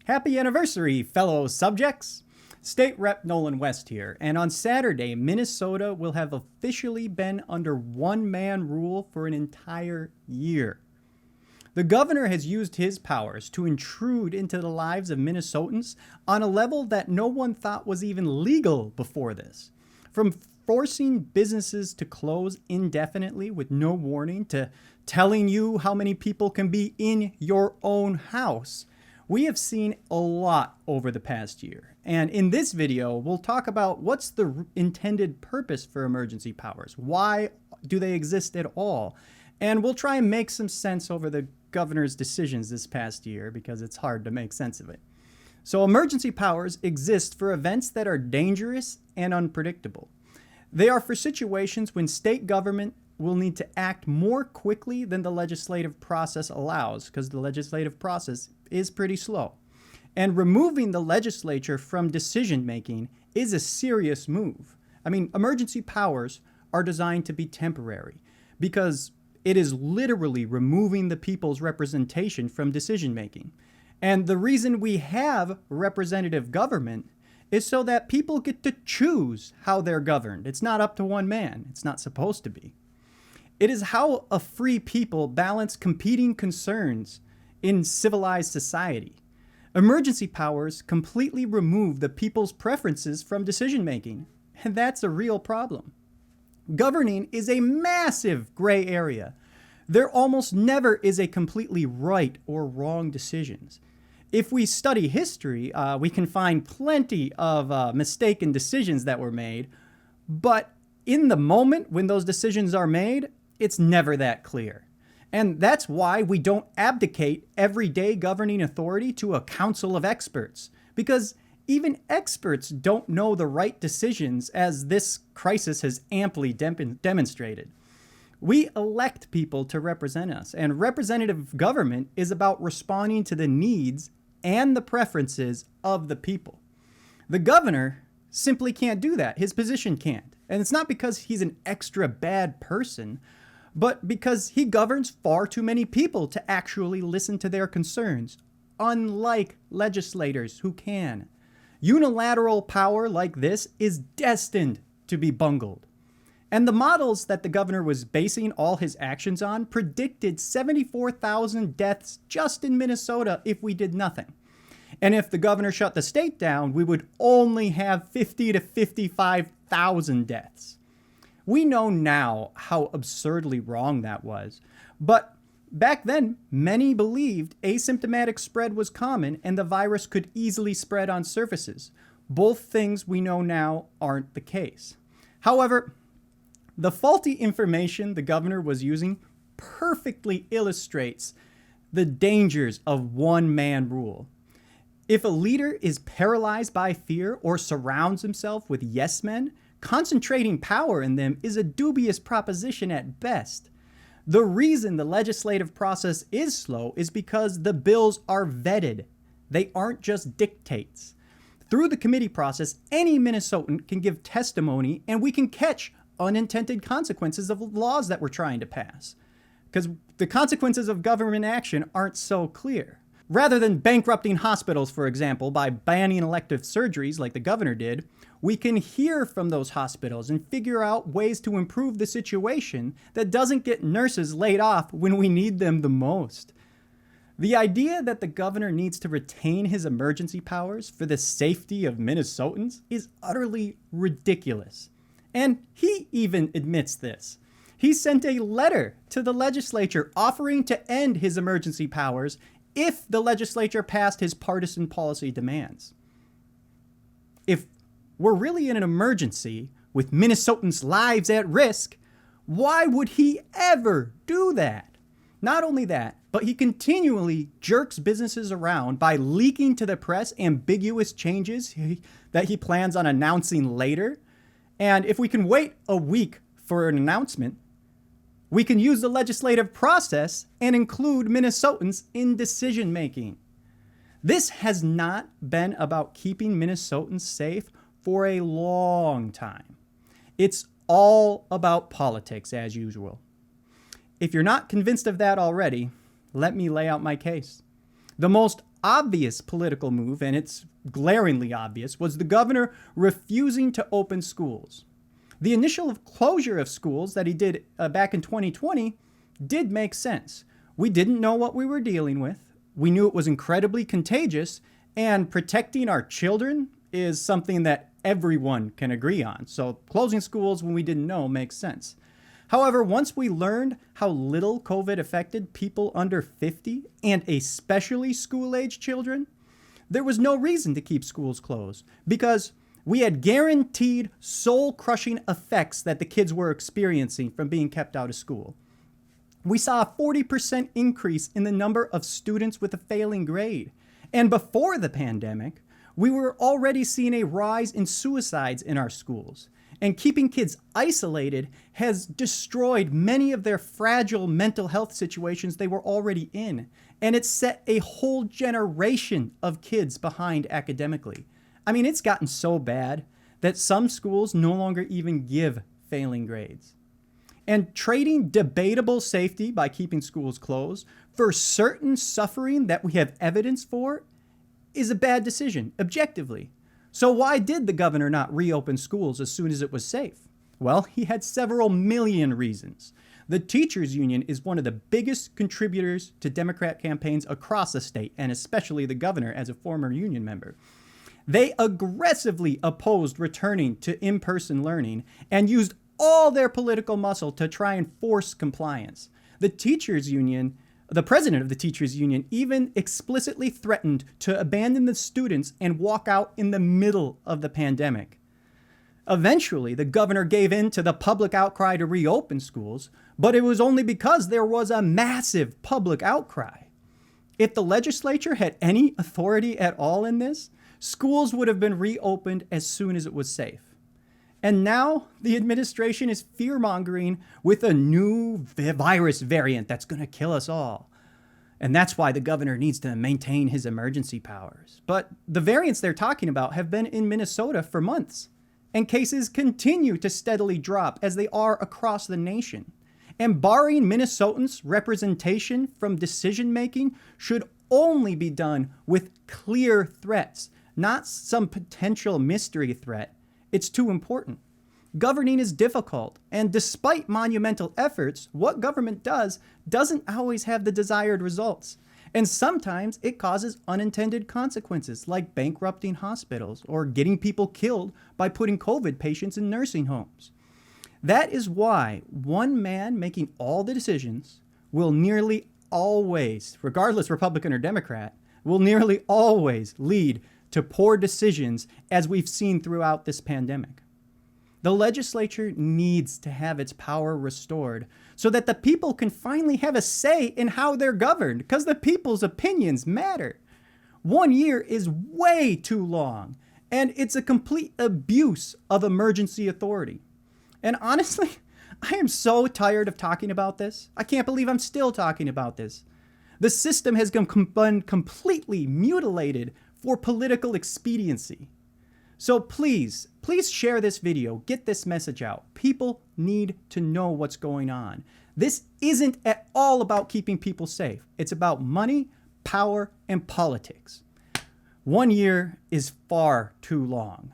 Happy anniversary, fellow subjects! State Rep Nolan West here, and on Saturday, Minnesota will have officially been under one-man rule for an entire year. The governor has used his powers to intrude into the lives of Minnesotans on a level that no one thought was even legal before this. From forcing businesses to close indefinitely with no warning to telling you how many people can be in your own house, we have seen a lot over the past year. And in this video, we'll talk about what's the intended purpose for emergency powers. Why do they exist at all? And we'll try and make some sense over the governor's decisions this past year because it's hard to make sense of it. So emergency powers exist for events that are dangerous and unpredictable. They are for situations when state government will need to act more quickly than the legislative process allows, because the legislative process is pretty slow. And removing the legislature from decision-making is a serious move. I mean, emergency powers are designed to be temporary because it is literally removing the people's representation from decision-making. And the reason we have representative government is so that people get to choose how they're governed. It's not up to one man. It's not supposed to be. It is how a free people balance competing concerns in civilized society. Emergency powers completely remove the people's preferences from decision-making, and that's a real problem. Governing is a massive gray area. There almost never is a completely right or wrong decisions. If we study history, we can find plenty of mistaken decisions that were made, but in the moment when those decisions are made, it's never that clear. And that's why we don't abdicate everyday governing authority to a council of experts, because even experts don't know the right decisions, as this crisis has amply demonstrated. We elect people to represent us, and representative government is about responding to the needs and the preferences of the people. The governor simply can't do that. His position can't. And it's not because he's an extra bad person, but because he governs far too many people to actually listen to their concerns, unlike legislators who can. Unilateral power like this is destined to be bungled. And the models that the governor was basing all his actions on predicted 74,000 deaths just in Minnesota if we did nothing. And if the governor shut the state down, we would only have 50 to 55,000 deaths. We know now how absurdly wrong that was. But back then, many believed asymptomatic spread was common and the virus could easily spread on surfaces. Both things we know now aren't the case. However, the faulty information the governor was using perfectly illustrates the dangers of one-man rule. If a leader is paralyzed by fear or surrounds himself with yes men, concentrating power in them is a dubious proposition at best. The reason the legislative process is slow is because the bills are vetted. They aren't just dictates. Through the committee process, any Minnesotan can give testimony and we can catch unintended consequences of laws that we're trying to pass, because the consequences of government action aren't so clear. Rather than bankrupting hospitals, for example, by banning elective surgeries like the governor did, we can hear from those hospitals and figure out ways to improve the situation that doesn't get nurses laid off when we need them the most. The idea that the governor needs to retain his emergency powers for the safety of Minnesotans is utterly ridiculous. And he even admits this. He sent a letter to the legislature offering to end his emergency powers if the legislature passed his partisan policy demands. If we're really in an emergency with Minnesotans' lives at risk, why would he ever do that? Not only that, but he continually jerks businesses around by leaking to the press ambiguous changes that he plans on announcing later. And if we can wait a week for an announcement, we can use the legislative process and include Minnesotans in decision-making. This has not been about keeping Minnesotans safe for a long time. It's all about politics, as usual. If you're not convinced of that already, let me lay out my case. The most obvious political move, and it's glaringly obvious, was the governor refusing to open schools. The initial closure of schools that he did back in 2020 did make sense. We didn't know what we were dealing with. We knew it was incredibly contagious, and protecting our children is something that everyone can agree on. So closing schools when we didn't know makes sense. However, once we learned how little COVID affected people under 50 and especially school-age children, there was no reason to keep schools closed because we had guaranteed soul-crushing effects that the kids were experiencing from being kept out of school. We saw a 40% increase in the number of students with a failing grade. And before the pandemic, we were already seeing a rise in suicides in our schools. And keeping kids isolated has destroyed many of their fragile mental health situations they were already in. And it's set a whole generation of kids behind academically. I mean, it's gotten so bad that some schools no longer even give failing grades. And trading debatable safety by keeping schools closed for certain suffering that we have evidence for is a bad decision, objectively. So why did the governor not reopen schools as soon as it was safe? Well, he had several million reasons. The teachers union is one of the biggest contributors to Democrat campaigns across the state, and especially the governor as a former union member. They aggressively opposed returning to in-person learning and used all their political muscle to try and force compliance. The teachers union, the president of the teachers union, even explicitly threatened to abandon the students and walk out in the middle of the pandemic. Eventually, the governor gave in to the public outcry to reopen schools, but it was only because there was a massive public outcry. If the legislature had any authority at all in this, schools would have been reopened as soon as it was safe. And now the administration is fear-mongering with a new virus variant that's going to kill us all. And that's why the governor needs to maintain his emergency powers. But the variants they're talking about have been in Minnesota for months, and cases continue to steadily drop as they are across the nation. And barring Minnesotans' representation from decision-making should only be done with clear threats, not some potential mystery threat. It's too important. Governing is difficult, and despite monumental efforts, what government does doesn't always have the desired results. And sometimes it causes unintended consequences, like bankrupting hospitals or getting people killed by putting COVID patients in nursing homes. That is why one man making all the decisions will nearly always, regardless Republican or Democrat, will nearly always lead to poor decisions, as we've seen throughout this pandemic. The legislature needs to have its power restored so that the people can finally have a say in how they're governed, because the people's opinions matter. 1 year is way too long, and it's a complete abuse of emergency authority. And honestly, I am so tired of talking about this. I can't believe I'm still talking about this. The system has been completely mutilated for political expediency. So please share this video, get this message out. People need to know what's going on. This isn't at all about keeping people safe. It's about money, power, and politics. 1 year is far too long.